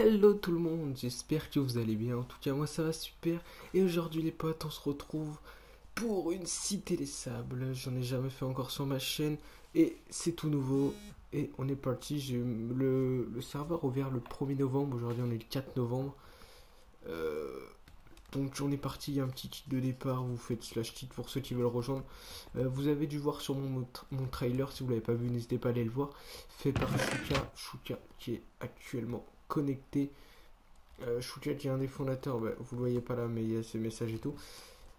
Hello tout le monde, j'espère que vous allez bien. En tout cas, moi ça va super. Et aujourd'hui, les potes, on se retrouve pour une Cité des Sables. J'en ai jamais fait encore sur ma chaîne et c'est tout nouveau. Et on est parti. J'ai le serveur ouvert le 1er novembre. Aujourd'hui, on est le 4 novembre. Euh, donc, on est parti. Il y a un petit kit de départ. Vous faites slash kit pour ceux qui veulent rejoindre. Vous avez dû voir sur mon trailer. Si vous l'avez pas vu, n'hésitez pas à aller le voir. Fait par Shuka qui est actuellement connecté. Shuka qui est un des fondateurs, bah, vous le voyez pas là, mais il y a ses messages et tout.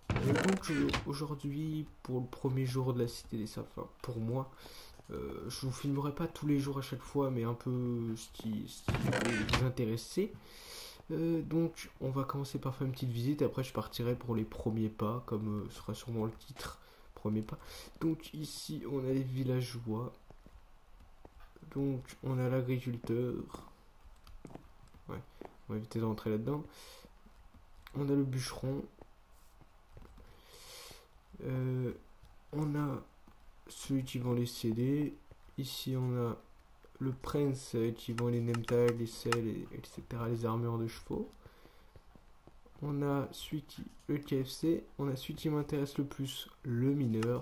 Et donc aujourd'hui, pour le premier jour de la Cité des Sables, enfin, pour moi, je vous filmerai pas tous les jours à chaque fois, mais un peu ce qui peut vous intéresser. Donc on va commencer par faire une petite visite, après je partirai pour les premiers pas, comme sera sûrement le titre, premiers pas. Donc ici on a les villageois, donc on a l'agriculteur. Ouais, on va éviter d'entrer là-dedans. On a le bûcheron. On a celui qui vend les CD. Ici, on a le prince qui vend les name tags, les selles, etc., les armures de chevaux. On a celui qui, le KFC. On a celui qui m'intéresse le plus, le mineur.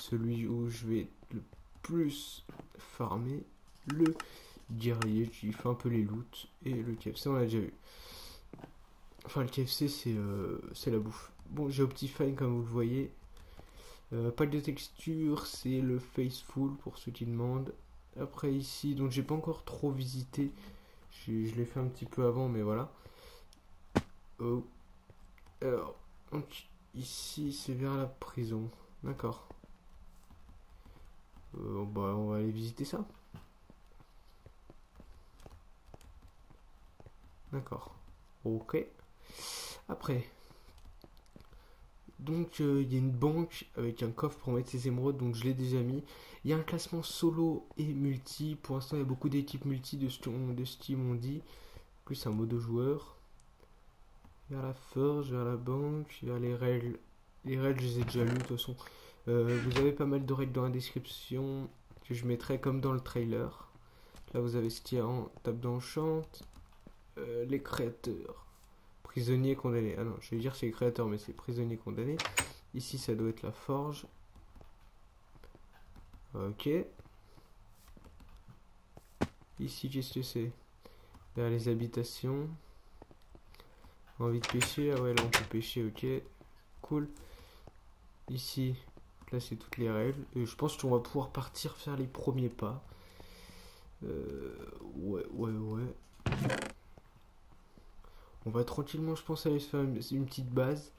Celui où je vais le plus farmer. Le guerrier qui fait un peu les loots. Et le KFC, on l'a déjà vu. Enfin, le KFC, c'est la bouffe. Bon, j'ai Optifine, comme vous le voyez. Pack de texture, c'est le Faithful, pour ceux qui demandent. Après, ici, donc j'ai pas encore trop visité. Je l'ai fait un petit peu avant, mais voilà. Oh. Alors, donc, ici, c'est vers la prison. D'accord. Bah, on va aller visiter ça. D'accord. Ok. Après, donc il y a une banque avec un coffre pour mettre ses émeraudes, donc je l'ai déjà mis. Il y a un classement solo et multi. Pour l'instant, il y a beaucoup d'équipes multi de ce qu'ils m'ont dit. Plus un mode de joueur. Vers la forge, vers la banque, vers les règles. Les règles, je les ai déjà lues de toute façon. Vous avez pas mal de règles dans la description que je mettrai comme dans le trailer. Là, vous avez ce qu'il y a en table d'enchant. Les créateurs. Prisonnier condamné. Ah non, je vais dire c'est créateur, mais c'est prisonnier condamné. Ici, ça doit être la forge. Ok. Ici, qu'est-ce que c'est? Là, les habitations. Envie de pêcher. Ah ouais, là, on peut pêcher. Ok. Cool. Ici, là, c'est toutes les règles. Et je pense qu'on va pouvoir partir faire les premiers pas. Ouais. On va tranquillement, je pense, aller se faire une petite base.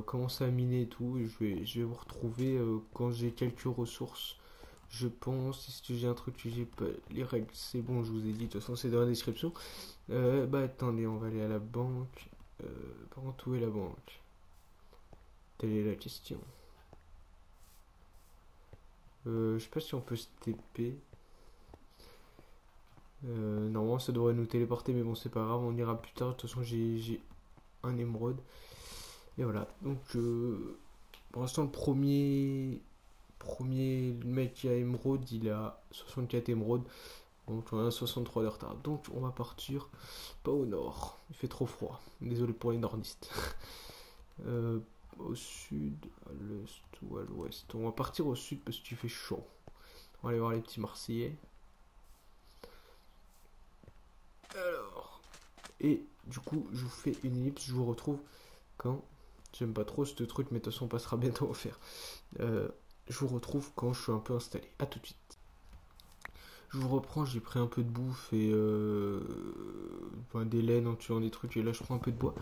Commencer à miner et tout. Et je vais vous retrouver quand j'ai quelques ressources. Je pense, si j'ai un truc que j'ai pas. Les règles, c'est bon, je vous ai dit. De toute façon, c'est dans la description. Bah, attendez, on va aller à la banque. Par contre, où est la banque? Telle est la question. Je sais pas si on peut se TP. Normalement ça devrait nous téléporter, mais bon c'est pas grave, on ira plus tard. De toute façon j'ai un émeraude. Et voilà, donc pour l'instant le premier mec qui a émeraude, il a 64 émeraudes. Donc on a 63 de retard. Donc on va partir pas au nord, il fait trop froid. Désolé pour les nordistes. Au sud, à l'est ou à l'ouest. On va partir au sud parce qu'il fait chaud. On va aller voir les petits Marseillais. Alors, et du coup, je vous fais une ellipse, je vous retrouve quand. J'aime pas trop ce truc, mais de toute façon, on passera bientôt à faire. Je vous retrouve quand je suis un peu installé. A tout de suite. Je vous reprends, j'ai pris un peu de bouffe et des laines en tuant des trucs, et là je prends un peu de bois.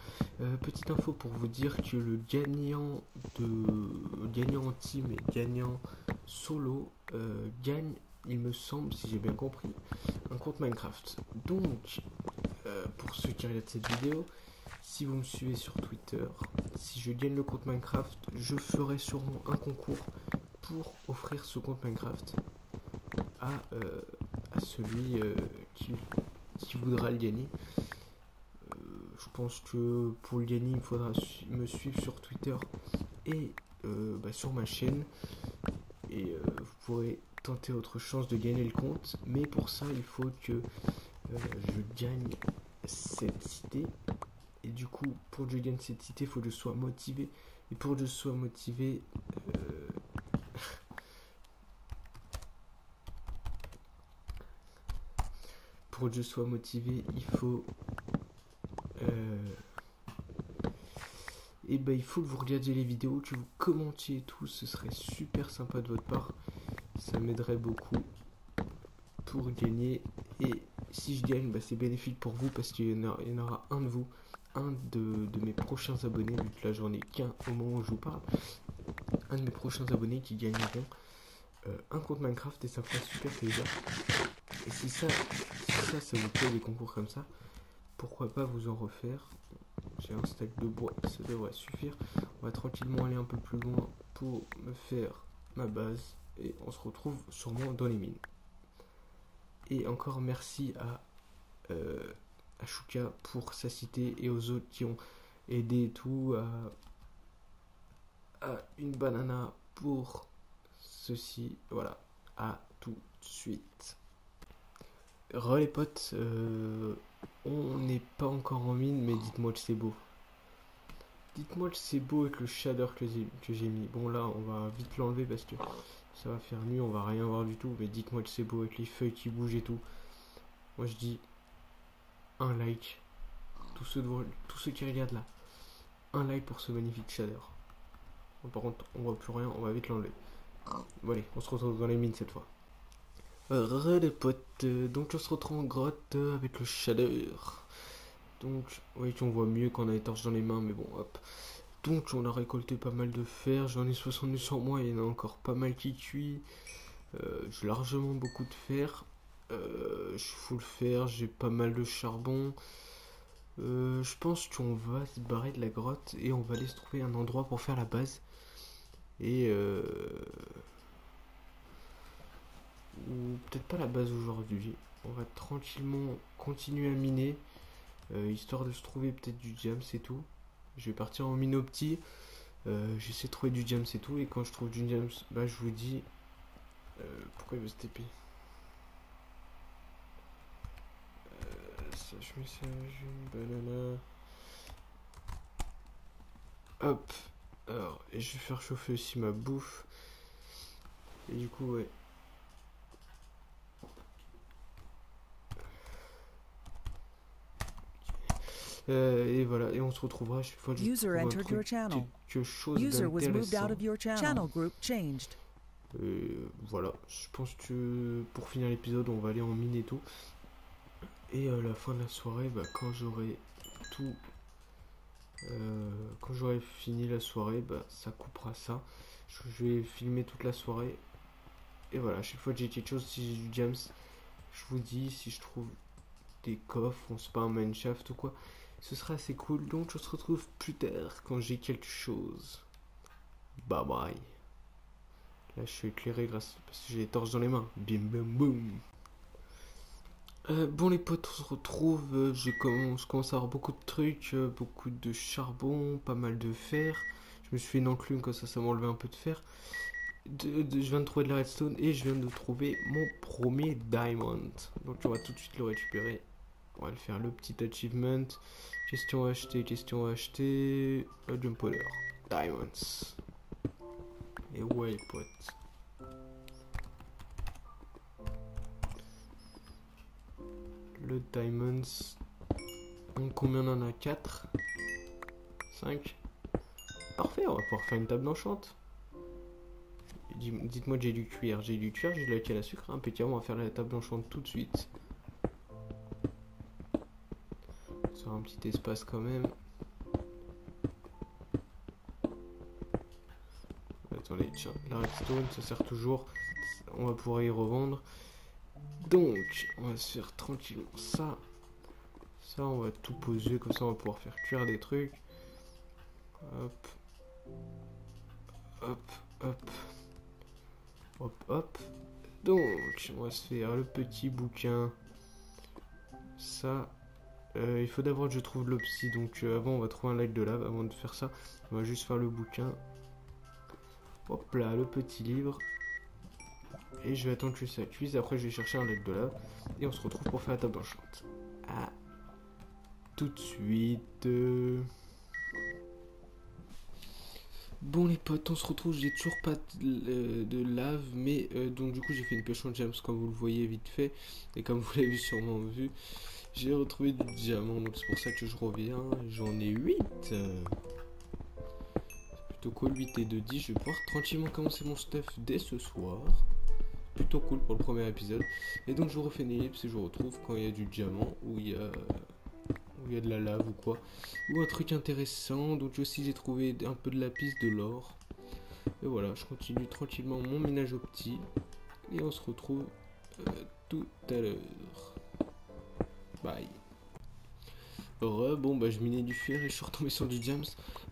Petite info pour vous dire que le gagnant en team et gagnant solo gagne, il me semble, si j'ai bien compris, un compte Minecraft. Donc, pour ceux qui regardent cette vidéo, si vous me suivez sur Twitter, si je gagne le compte Minecraft, je ferai sûrement un concours pour offrir ce compte Minecraft à celui qui voudra le gagner. Je pense que pour le gagner, il faudra me suivre sur Twitter et sur ma chaîne. Et vous pourrez tenter votre chance de gagner le compte. Mais pour ça, il faut que je gagne cette cité. Et du coup, pour que je gagne cette cité, il faut que je sois motivé. Et pour que je sois motivé, pour que je sois motivé, il faut et ben il faut que vous regardiez les vidéos, que vous commentiez et tout, ce serait super sympa de votre part. Ça m'aiderait beaucoup pour gagner. Et si je gagne, bah, c'est bénéfique pour vous parce qu'il y en aura un de vous, un de mes prochains abonnés, vu que là j'en ai qu'un au moment où je vous parle, un de mes prochains abonnés qui gagneront un compte Minecraft et ça fera super plaisir. Et si ça vous plaît des concours comme ça, pourquoi pas vous en refaire. J'ai un stack de bois, ça devrait suffire. On va tranquillement aller un peu plus loin pour me faire ma base et on se retrouve sûrement dans les mines. Et encore merci à Shuka pour sa cité et aux autres qui ont aidé et tout, à une banana pour ceci. Voilà, à tout de suite. Re les potes, on n'est pas encore en mine, mais dites-moi que c'est beau. Dites-moi que c'est beau avec le shader que j'ai mis. Bon là, on va vite l'enlever parce que ça va faire nuit, on va rien voir du tout. Mais dites-moi que c'est beau avec les feuilles qui bougent et tout. Moi je dis un like. Tous ceux qui regardent là. Un like pour ce magnifique shader. Bon, par contre, on voit plus rien, on va vite l'enlever. Bon allez, on se retrouve dans les mines cette fois. Les potes, donc on se retrouve en grotte avec le shader. Donc, oui, on voit mieux quand on a les torches dans les mains, mais bon, hop. Donc, on a récolté pas mal de fer. J'en ai 70 sur moi, il y en a encore pas mal qui cuit. J'ai largement beaucoup de fer. Je suis full fer, j'ai pas mal de charbon. Je pense qu'on va se barrer de la grotte et on va aller se trouver un endroit pour faire la base. Et ou peut-être pas la base aujourd'hui. On va tranquillement continuer à miner. Histoire de se trouver peut-être du diamant, c'est tout. Je vais partir en mine au petit. J'essaie de trouver du diamant, c'est tout. Et quand je trouve du diamant, bah je vous dis. Pourquoi il veut se TP ça, je mets ça, j'ai une banana. Hop. Alors, et je vais faire chauffer aussi ma bouffe. Et du coup, ouais. Et voilà, et on se retrouvera chaque fois que je trouve un truc, quelque chose d'intéressant. Voilà, je pense que pour finir l'épisode, on va aller en mine et tout. Et à la fin de la soirée, bah, quand j'aurai tout, quand j'aurai fini la soirée, bah, ça coupera ça. Je vais filmer toute la soirée. Et voilà, à chaque fois que j'ai quelque chose, si j'ai du James, je vous dis, si je trouve des coffres, on se pas un mineshaft ou quoi, ce sera assez cool. Donc on se retrouve plus tard quand j'ai quelque chose. Bye bye. Là je suis éclairé parce que j'ai les torches dans les mains. Bim bam boum. Bon les potes, on se retrouve. Je commence à avoir beaucoup de trucs, beaucoup de charbon, pas mal de fer. Je me suis fait une enclume comme ça m'a enlevé un peu de fer. Je viens de trouver de la redstone et je viens de trouver mon premier diamond. Donc on va tout de suite le récupérer. On va le faire le petit achievement. Question à acheter. Jump powder. Diamonds. Et ouais les potes. Le diamonds. Donc combien on en a? 4 5. Parfait, on va pouvoir faire une table d'enchante. Dites-moi que j'ai du cuir. J'ai du cuir, j'ai de la canne à sucre. Impeccable, on va faire la table d'enchante tout de suite. Sur un petit espace quand même. Attendez, tiens, la redstone, ça sert toujours. On va pouvoir y revendre. Donc, on va se faire tranquillement ça. Ça, on va tout poser, comme ça on va pouvoir faire cuire des trucs. Hop. Hop, hop. Hop, hop. Donc, on va se faire le petit bouquin. Ça. Il faut d'abord que je trouve l'opsie. Donc, avant, on va trouver un lac de lave. Avant de faire ça, on va juste faire le bouquin. Hop là, le petit livre. Et je vais attendre que ça cuise. Après, je vais chercher un lac de lave. Et on se retrouve pour faire la table d'enchante. Ah. tout de suite. Bon les potes, on se retrouve, j'ai toujours pas de lave, mais donc du coup j'ai fait une pêche en diamants comme vous le voyez vite fait, et comme vous l'avez sûrement vu, j'ai retrouvé du diamant, donc c'est pour ça que je reviens, j'en ai 8. C'est plutôt cool, 8 et 2, 10, je vais pouvoir tranquillement commencer mon stuff dès ce soir. Plutôt cool pour le premier épisode. Et donc je refais une ellipse et je retrouve quand il y a du diamant, où il y a de la lave ou quoi, ou un truc intéressant. Donc aussi j'ai trouvé un peu de lapis, de l'or, et voilà, je continue tranquillement mon ménage au petit et on se retrouve tout à l'heure. Bye. Bon bah je minais du fer et je suis retombé sur du diams.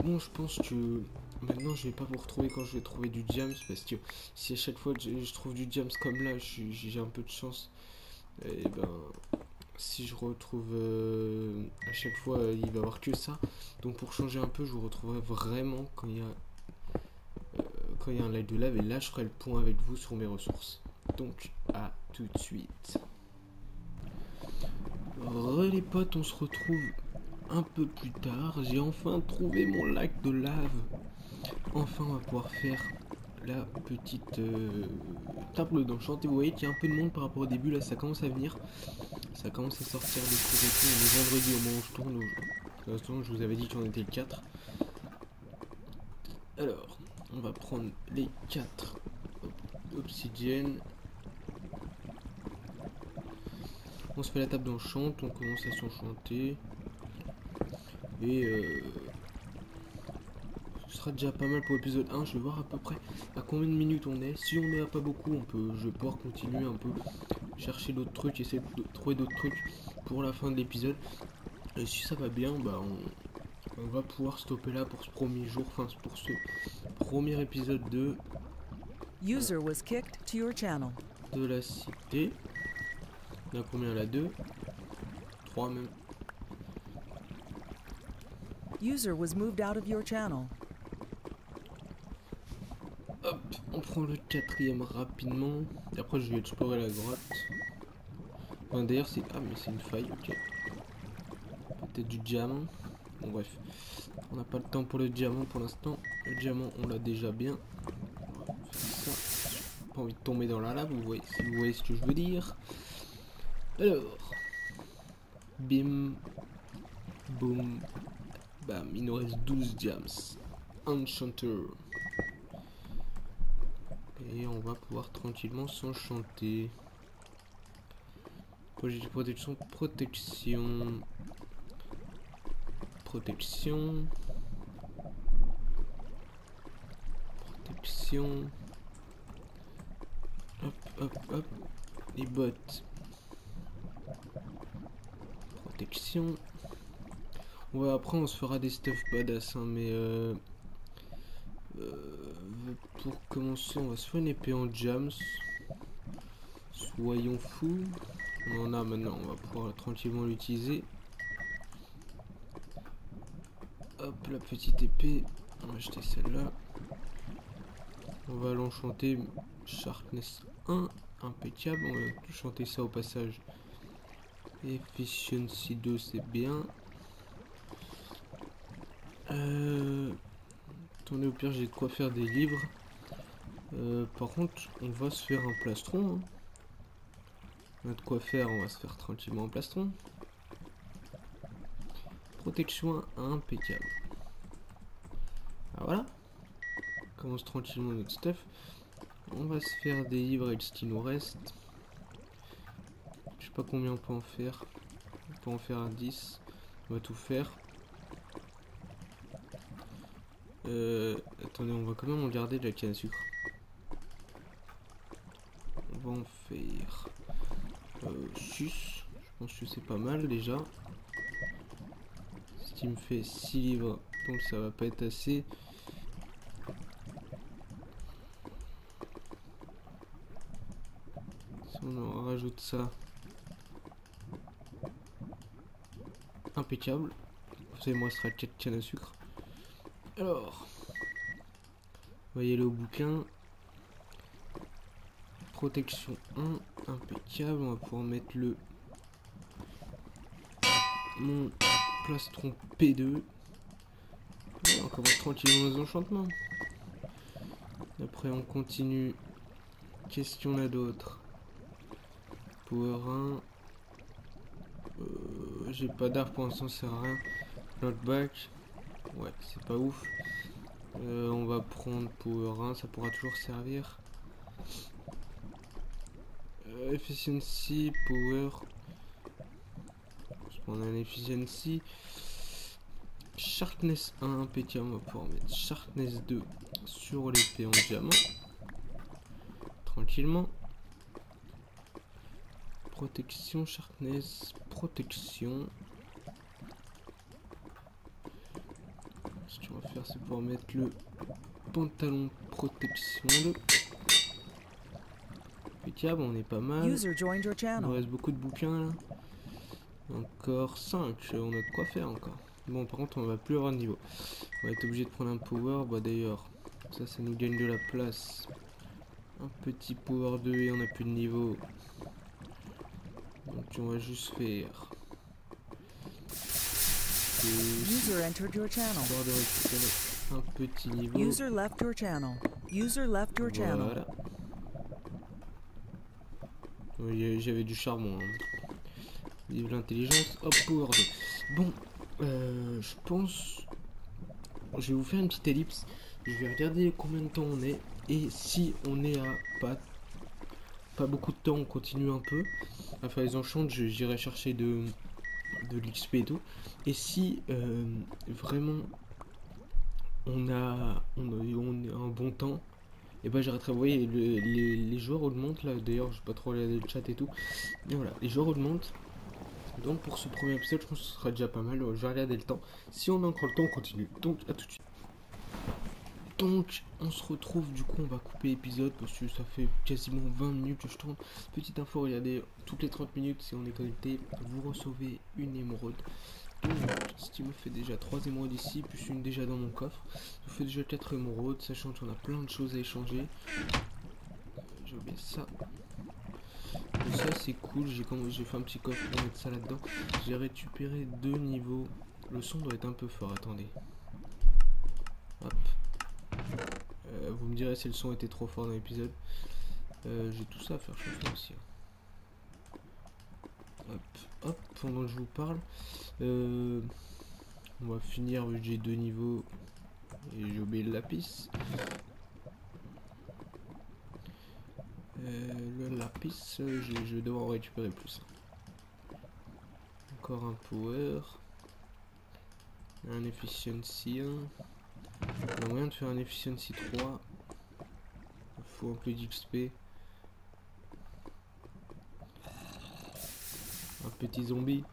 Bon, je pense que maintenant je vais pas vous retrouver quand je vais trouver du diams, parce que si à chaque fois je trouve du diams comme là, j'ai un peu de chance, et ben si je retrouve à chaque fois il va y avoir que ça. Donc pour changer un peu, je vous retrouverai vraiment quand il y a un lac de lave, et là je ferai le point avec vous sur mes ressources. Donc à tout de suite. Les potes, on se retrouve un peu plus tard. J'ai enfin trouvé mon lac de lave. Enfin on va pouvoir faire la petite table d'enchanté. Vous voyez qu'il y a un peu de monde par rapport au début, là ça commence à venir. Ça commence à sortir des trucs et tout. On est vendredi au moment où je tourne. Pour l'instant, je vous avais dit qu'on était le 4. Alors, on va prendre les 4 obsidiennes. On se fait la table d'enchant. On commence à s'enchanter. Et ce sera déjà pas mal pour l'épisode 1. Je vais voir à peu près à combien de minutes on est. Si on n'est à pas beaucoup, je vais pouvoir continuer un peu. Chercher d'autres trucs, essayer de trouver d'autres trucs pour la fin de l'épisode. Et si ça va bien, bah on va pouvoir stopper là pour ce premier jour, enfin pour ce premier épisode de User was kicked to your channel. De la cité. On a combien là? 2 3 même. User was moved out of your channel. Hop, on prend le 4ème rapidement. Et après je vais explorer la grotte. Enfin, d'ailleurs c'est... Ah mais c'est une faille, ok. Peut-être du diamant. Bon bref. On n'a pas le temps pour le diamant pour l'instant. Le diamant on l'a déjà bien. On va faire ça. J'ai pas envie de tomber dans la lave, si vous voyez ce que je veux dire. Alors. Bim. Boum. Bam. Il nous reste 12 diams. Enchanter. Et on va pouvoir tranquillement s'enchanter. Protection. Protection. Protection. Protection. Hop, hop, hop. Les bottes. Protection. Après on se fera des stuff badass, hein, mais pour commencer on va se faire une épée en diams. Soyons fous. On en a maintenant, on va pouvoir tranquillement l'utiliser. Hop, la petite épée. On va acheter celle-là. On va l'enchanter. Sharpness 1. Impeccable. On va chanter ça au passage. Efficiency 2, c'est bien. Attendez, au pire, j'ai de quoi faire des livres. Par contre, on va se faire un plastron. Hein. On a de quoi faire, on va se faire tranquillement un plastron. Protection impeccable. Ah, voilà. On commence tranquillement notre stuff. On va se faire des livres avec ce qui nous reste. Je sais pas combien on peut en faire. On peut en faire 10. On va tout faire. Attendez, on va quand même en garder de la canne à sucre. On va en faire 6. Je pense que c'est pas mal déjà. Ce qui me fait 6 livres, donc ça va pas être assez. Si on en rajoute ça, impeccable. Vous savez, moi, ce sera 4 cannes à sucre. Alors, on va y aller au bouquin. Protection 1, impeccable. On va pouvoir mettre mon plastron P2. Ouais, on commence tranquillement les enchantements. Après on continue. Qu'est-ce qu'on a d'autre? Power 1. J'ai pas d'arbre pour l'instant, ça sert à rien. Knockback. Ouais, c'est pas ouf. On va prendre Power 1, ça pourra toujours servir. Efficiency, Power. On a un Efficiency. Sharpness 1, impeccable. On va pouvoir mettre Sharpness 2 sur l'épée en diamant. Tranquillement. Protection, Sharpness, protection. Ce qu'on va faire, c'est pouvoir mettre le pantalon protection 2. Impeccable, on est pas mal. User joined your Il nous channel. reste beaucoup de bouquins là. Encore 5, on a de quoi faire encore. Bon, par contre, on va plus avoir de niveau. On va être obligé de prendre un power. Bah d'ailleurs, ça nous gagne de la place. Un petit power 2 et on a plus de niveau. Donc on va juste faire. User entered your channel. Histoire de récupérer un petit niveau. User left your channel. User left your channel. Voilà. Oui, j'avais du charbon. Hein. Vive l'intelligence. Hop, power 2. Bon, je pense. Je vais vous faire une petite ellipse. Je vais regarder combien de temps on est. Et si on est à pas beaucoup de temps, on continue un peu. À faire les enchantes, j'irai chercher de l'XP et tout. Et si vraiment on a un bon temps, et ben j'arrêterai. Vous voyez, les joueurs augmentent là. D'ailleurs, je vais pas trop regarder le chat et tout. Et voilà, les joueurs augmentent. Donc pour ce premier épisode, je pense que ce sera déjà pas mal. Je vais regarder le temps. Si on a encore le temps, on continue. Donc à tout de suite. Donc on se retrouve, du coup on va couper l'épisode parce que ça fait quasiment 20 minutes que je tourne. Petite info, regardez, toutes les 30 minutes si on est connecté, vous recevez une émeraude. Donc, ce qui me fait déjà 3 émeraudes ici, plus une déjà dans mon coffre. Ça me fait déjà 4 émeraudes, sachant qu'on a plein de choses à échanger. J'ai oublié ça. Et ça c'est cool, j'ai fait un petit coffre pour mettre ça là-dedans. J'ai récupéré 2 niveaux. Le son doit être un peu fort, attendez. Hop. Vous me direz si le son était trop fort dans l'épisode. J'ai tout ça à faire chauffer aussi. Hop, hop, pendant que je vous parle. On va finir, j'ai 2 niveaux. Et j'ai oublié le lapis. Le lapis, je vais devoir en récupérer plus. Encore un power. Un efficiency 1. On a moyen de faire un efficiency 3. Il faut un peu d'XP. Un petit zombie.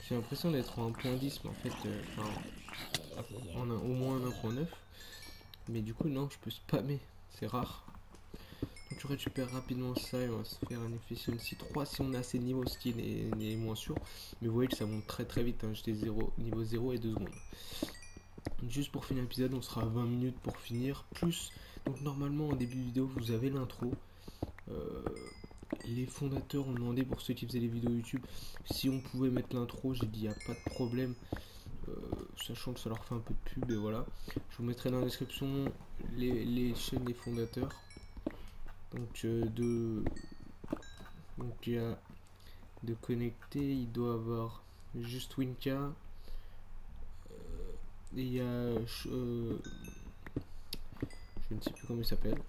J'ai l'impression d'être en 1.10, mais en fait, on a au moins un 1.9. Mais du coup, non, je peux spammer. C'est rare. Donc je récupère rapidement ça et on va se faire un efficiency 3 si on a assez de niveaux, ce qui est moins sûr. Mais vous voyez que ça monte très très vite, hein. J'étais niveau 0 et 2 secondes. Juste pour finir l'épisode, on sera à 20 minutes pour finir. Plus, donc normalement en début de vidéo, vous avez l'intro. Les fondateurs ont demandé, pour ceux qui faisaient les vidéos YouTube, si on pouvait mettre l'intro. J'ai dit, il n'y a pas de problème. Sachant que ça leur fait un peu de pub et voilà. Je vous mettrai dans la description les chaînes des fondateurs. Donc il y a de connecter, il doit avoir juste Winka. Et il y a je ne sais plus comment il s'appelle.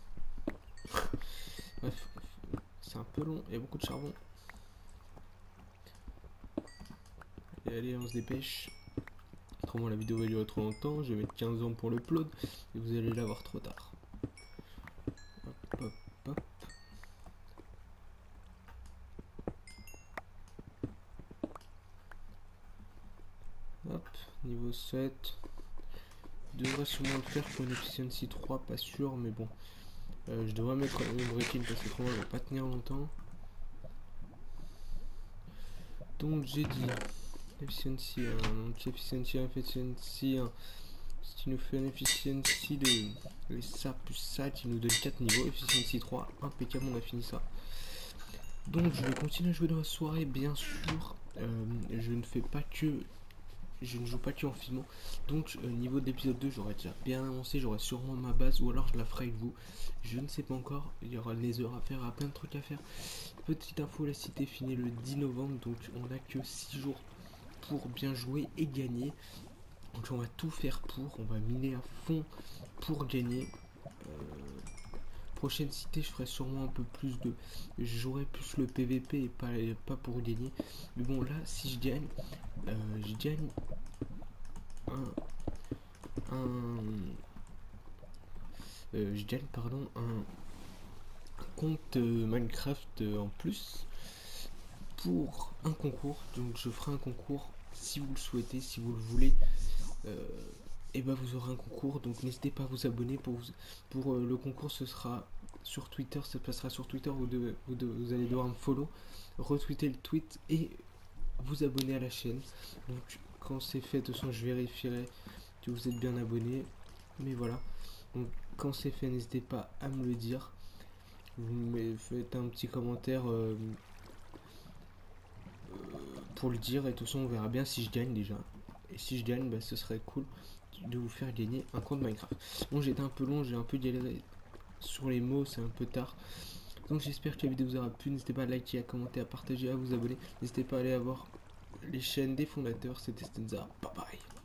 Bref, c'est un peu long, il y a beaucoup de charbon. Et allez, on se dépêche. Autrement la vidéo va durer trop longtemps, je vais mettre 15 ans pour le upload et vous allez la voir trop tard. Hop, hop, hop. Hop, niveau 7. Devrait sûrement le faire pour une efficiency 3, pas sûr, mais bon. Je devrais mettre une break-in parce que autrement elle va pas tenir longtemps. Donc j'ai dit efficiency 1, donc efficiency 1, efficiency 1. Ce qui nous fait un efficiency de ça plus ça qui nous donne 4 niveaux. Efficiency 3, impeccable, on a fini ça. Donc je vais continuer à jouer dans la soirée, bien sûr. Je ne fais pas que... Je ne joue pas que en filmant. Donc niveau de l'épisode 2, j'aurais déjà bien avancé, j'aurai sûrement ma base, ou alors je la ferai avec vous. Je ne sais pas encore, il y aura le Nether à faire, il y aura plein de trucs à faire. Petite info, la cité finit le 10 novembre, donc on n'a que 6 jours pour bien jouer et gagner. Donc on va tout faire pour, on va miner à fond pour gagner. Prochaine cité, je ferai sûrement un peu plus de... Je jouerai plus le PVP et pas pour gagner. Mais bon, là, si je gagne je gagne pardon un compte Minecraft en plus pour un concours. Donc je ferai un concours si vous le souhaitez, si vous le voulez. Et ben vous aurez un concours, donc n'hésitez pas à vous abonner pour le concours. Ce sera sur Twitter, ça passera sur Twitter, vous allez devoir me follow, retweeter le tweet et vous abonner à la chaîne. Donc quand c'est fait, de toute façon je vérifierai que vous êtes bien abonné, mais voilà. Donc quand c'est fait, n'hésitez pas à me le dire, vous me faites un petit commentaire pour le dire, et de toute façon on verra bien si je gagne déjà. Et si je gagne, bah, ce serait cool de vous faire gagner un compte Minecraft. Bon, j'étais un peu long, j'ai un peu galéré sur les mots, c'est un peu tard. Donc j'espère que la vidéo vous aura plu. N'hésitez pas à liker, à commenter, à partager, à vous abonner. N'hésitez pas à aller voir les chaînes des fondateurs. C'était Stenza. Bye bye.